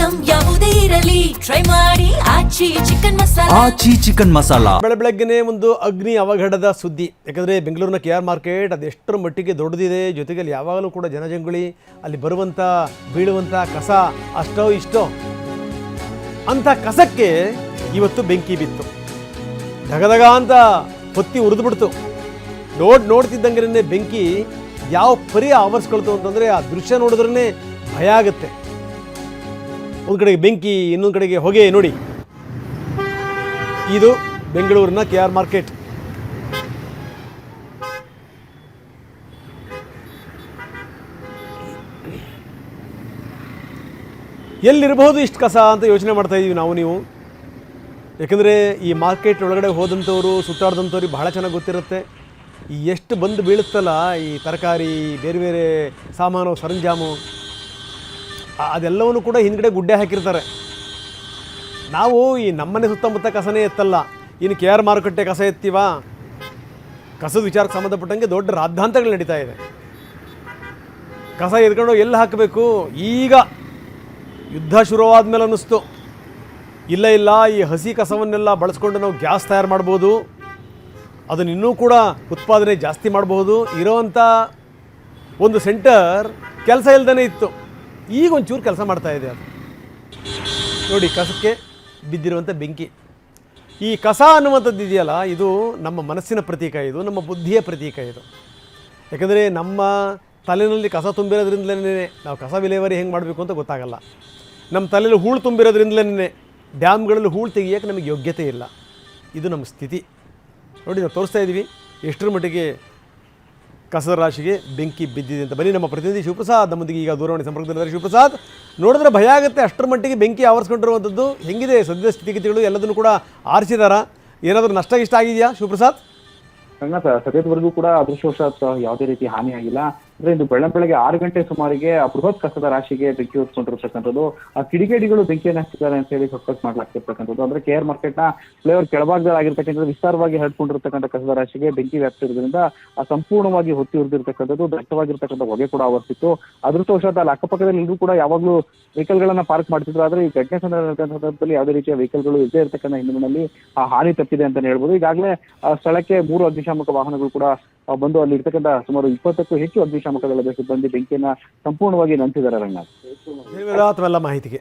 Item ಯಾವುದೇ ಇರಲಿ try ಮಾಡಿ ಆಚಿ ಚಿಕನ್ ಮಸಾಲಾ. ಆಚಿ ಚಿಕನ್ ಮಸಾಲಾ. ಬೆಳಗ್ಗೆನೆ ಒಂದು ಅಗ್ನಿ ಅವಘಡದ ಸುದ್ದಿ. ಯಾಕಂದರೆ ಬೆಂಗಳೂರಿನ KR ಮಾರ್ಕೆಟ್ ಅದೆಷ್ಟರ ಮಟ್ಟಿಗೆ ದೊಡ್ಡದಿದೆ, ಜೊತೆಗೆ ಅಲ್ಲಿ ಯಾವಾಗಲೂ ಕೂಡ ಜನಜಂಗುಳಿ, ಅಲ್ಲಿ ಬರುವಂಥ ಬೀಳುವಂಥ ಕಸ ಅಷ್ಟೋ ಇಷ್ಟೋ. ಅಂಥ ಕಸಕ್ಕೆ ಇವತ್ತು ಬೆಂಕಿ ಬಿತ್ತು. ಧಗಧಗ ಅಂತ ಹೊತ್ತಿ ಉರಿದ್ಬಿಡ್ತು. ನೋಡ್ತಿದ್ದಂಗೆ ಬೆಂಕಿ ಯಾವ ಪರಿ ಆವರಿಸ್ಕೊಳ್ತು ಅಂತಂದರೆ ಆ ದೃಶ್ಯ ನೋಡಿದ್ರೇ ಭಯ ಆಗುತ್ತೆ. ಒಂದು ಕಡೆಗೆ ಬೆಂಕಿ, ಇನ್ನೊಂದು ಕಡೆಗೆ ಹೊಗೆ. ನೋಡಿ, ಇದು ಬೆಂಗಳೂರಿನ KR ಮಾರ್ಕೆಟ್. ಎಲ್ಲಿರಬಹುದು ಇಷ್ಟು ಕಸ ಅಂತ ಯೋಚನೆ ಮಾಡ್ತಾ ಇದ್ದೀವಿ ನೀವು. ಯಾಕಂದರೆ ಈ ಮಾರ್ಕೆಟ್ ಒಳಗಡೆ ಹೋದಂಥವ್ರು, ಸುತ್ತಾಡ್ದಂಥವ್ರಿಗೆ ಬಹಳ ಚೆನ್ನಾಗಿ ಗೊತ್ತಿರುತ್ತೆ ಈ ಎಷ್ಟು ಬಂದು ಬೀಳುತ್ತಲ್ಲ ಈ ತರಕಾರಿ, ಬೇರೆ ಬೇರೆ ಸಾಮಾನು, ಸರಂಜಾಮು, ಅದೆಲ್ಲವನ್ನೂ ಕೂಡ ಹಿಂದ್ಗಡೆ ಗುಡ್ಡೆ ಹಾಕಿರ್ತಾರೆ. ನಾವು ಈ ನಮ್ಮನೆ ಸುತ್ತಮುತ್ತ ಕಸನೇ ಎತ್ತಲ್ಲ, ಇನ್ನು KR ಮಾರುಕಟ್ಟೆ ಕಸ ಎತ್ತೀವ? ಕಸದ ವಿಚಾರಕ್ಕೆ ಸಂಬಂಧಪಟ್ಟಂಗೆ ದೊಡ್ಡ ರಾದ್ಧಾಂತಗಳು ನಡೀತಾ ಇದೆ. ಕಸ ಎತ್ಕೊಂಡು ಎಲ್ಲಿ ಹಾಕಬೇಕು? ಈಗ ಯುದ್ಧ ಶುರುವಾದ ಮೇಲೆ ಅನ್ನಿಸ್ತು, ಇಲ್ಲ ಈ ಹಸಿ ಕಸವನ್ನೆಲ್ಲ ಬಳಸ್ಕೊಂಡು ನಾವು ಗ್ಯಾಸ್ ತಯಾರು ಮಾಡ್ಬೋದು, ಅದನ್ನು ಇನ್ನೂ ಕೂಡ ಉತ್ಪಾದನೆ ಜಾಸ್ತಿ ಮಾಡ್ಬೋದು. ಇರೋವಂಥ ಒಂದು ಸೆಂಟರ್ ಕೆಲಸ ಇಲ್ಲದೇ ಇತ್ತು, ಈಗ ಒಂಚೂರು ಕೆಲಸ ಮಾಡ್ತಾ ಇದೆ. ಅದು ನೋಡಿ, ಕಸಕ್ಕೆ ಬಿದ್ದಿರುವಂಥ ಬೆಂಕಿ. ಈ ಕಸ ಅನ್ನುವಂಥದ್ದು ಇದೆಯಲ್ಲ, ಇದು ನಮ್ಮ ಮನಸ್ಸಿನ ಪ್ರತೀಕ, ಇದು ನಮ್ಮ ಬುದ್ಧಿಯ ಪ್ರತೀಕ ಇದು. ಯಾಕಂದರೆ ನಮ್ಮ ತಲೆಯಲ್ಲಿ ಕಸ ತುಂಬಿರೋದ್ರಿಂದಲೇ ನಾವು ಕಸ ವಿಲೇವಾರಿ ಹೆಂಗೆ ಮಾಡಬೇಕು ಅಂತ ಗೊತ್ತಾಗಲ್ಲ. ನಮ್ಮ ತಲೆಯಲ್ಲಿ ಹೂಳು ತುಂಬಿರೋದ್ರಿಂದಲೇ ಡ್ಯಾಮ್ಗಳಲ್ಲಿ ಹೂಳು ತೆಗಿಯೋಕ್ಕೆ ನಮಗೆ ಯೋಗ್ಯತೆ ಇಲ್ಲ. ಇದು ನಮ್ಮ ಸ್ಥಿತಿ. ನೋಡಿ, ನಾವು ತೋರಿಸ್ತಾ ಇದ್ದೀವಿ ಎಷ್ಟರ ಮಟ್ಟಿಗೆ ಕಸದ ರಾಶಿಗೆ ಬೆಂಕಿ ಬಿದ್ದಿದೆ ಅಂತ. ಬನ್ನಿ, ನಮ್ಮ ಪ್ರತಿನಿಧಿ ಶಿವಪ್ರಸಾದ್ ನಮ್ಮೊಂದಿಗೆ ಈಗ ದೂರವಾಣಿ ಸಂಪರ್ಕದಲ್ಲಿದ್ದಾರೆ. ಶಿವಪ್ರಸಾದ್, ನೋಡಿದ್ರೆ ಭಯ ಆಗುತ್ತೆ, ಅಷ್ಟರ ಮಟ್ಟಿಗೆ ಬೆಂಕಿ ಆವರಿಸ್ಕೊಂಡಿರುವಂಥದ್ದು. ಹೆಂಗಿದೆ ಸದ್ಯದ ಸ್ಥಿತಿಗತಿಗಳು? ಎಲ್ಲದನ್ನು ಕೂಡ ಆರಿಸಿದಾರ? ಏನಾದರೂ ನಷ್ಟ ಇಷ್ಟ ಆಗಿದೆಯಾ ಶಿವಪ್ರಸಾದ್? ಸದ್ಯದವರೆಗೂ ಕೂಡ ಅದೃಷ್ಟವಶಾತ್ ಯಾವುದೇ ರೀತಿ ಹಾನಿಯಾಗಿಲ್ಲ. ಅಂದ್ರೆ ಇದು ಬೆಳಗ್ಗೆ 6 ಗಂಟೆ ಸುಮಾರಿಗೆ ಆ ಬೃಹತ್ ಕಸದ ರಾಶಿಗೆ ಬೆಂಕಿ ಹೊತ್ಕೊಂಡಿರ್ತಕ್ಕಂಥದ್ದು. ಆ ಕಿಡಿಗೇಡಿಗಳು ಬೆಂಕಿಯನ್ನು ಹಚ್ಚಿದ್ದಾರೆ ಅಂತ ಹೇಳಿ ಸಸ್ಪೆಕ್ಟ್ ಮಾಡ್ಲಾಗ್ತಿರ್ತಕ್ಕಂಥದ್ದು. ಅಂದ್ರೆ KR ಮಾರ್ಕೆಟ್ ನ ಫ್ಲೇವರ್ ಕೆಳಭಾಗದಲ್ಲಿ ಆಗಿರ್ತಕ್ಕಂಥದ್ದು ವಿಸ್ತಾರವಾಗಿ ಹರಡ್ಕೊಂಡಿರ್ತಕ್ಕಂಥ ಕಸದ ರಾಶಿಗೆ ಬೆಂಕಿ ವ್ಯಾಪ್ತಿರೋದ್ರಿಂದ ಸಂಪೂರ್ಣವಾಗಿ ಹೊತ್ತಿ ಉರಿದಿರ್ತಕ್ಕಂಥದ್ದು. ದಟ್ಟವಾಗಿರ್ತಕ್ಕಂಥ ಹೊಗೆ ಕೂಡ ಆವರ್ತಿತ್ತು. ಅದೃಷ್ಟವಶಾತ್ ಅಲ್ಲಿ ಅಕ್ಕಪಕ್ಕದಲ್ಲಿ ಎಲ್ಲರೂ ಕೂಡ ಯಾವಾಗಲೂ ವೆಹಿಕಲ್ ಗಳನ್ನ ಪಾರ್ಕ್ ಮಾಡ್ತಿದ್ರು. ಆದ್ರೆ ಈ ಘಟನೆ ಸಂದರ್ಭದಲ್ಲಿ ಯಾವುದೇ ರೀತಿಯ ವೆಹಿಕಲ್ ಗಳು ಇಲ್ಲದೆ ಇರತಕ್ಕಂಥ ಹಿನ್ನೆಲೆಯಲ್ಲಿ ಹಾನಿ ತಪ್ಪಿದೆ ಅಂತ ಹೇಳ್ಬೋದು. ಈಗಾಗಲೇ ಸ್ಥಳಕ್ಕೆ 3 ಅಗ್ನಿಶಾಮಕ ವಾಹನಗಳು ಕೂಡ ಬಂದು ಅಲ್ಲಿ ಇರ್ತಕ್ಕಂಥ ಸುಮಾರು 20ಕ್ಕೂ ಹೆಚ್ಚು ಅಗ್ನಿಶಾಮಕ ದಳದ ಸಿಬ್ಬಂದಿ ಬೆಂಕಿಯನ್ನ ಸಂಪೂರ್ಣವಾಗಿ ನಂತಿದ್ದಾರೆ. ರಂಗನಾಥ್, ಧನ್ಯವಾದ ಮಾಹಿತಿಗೆ.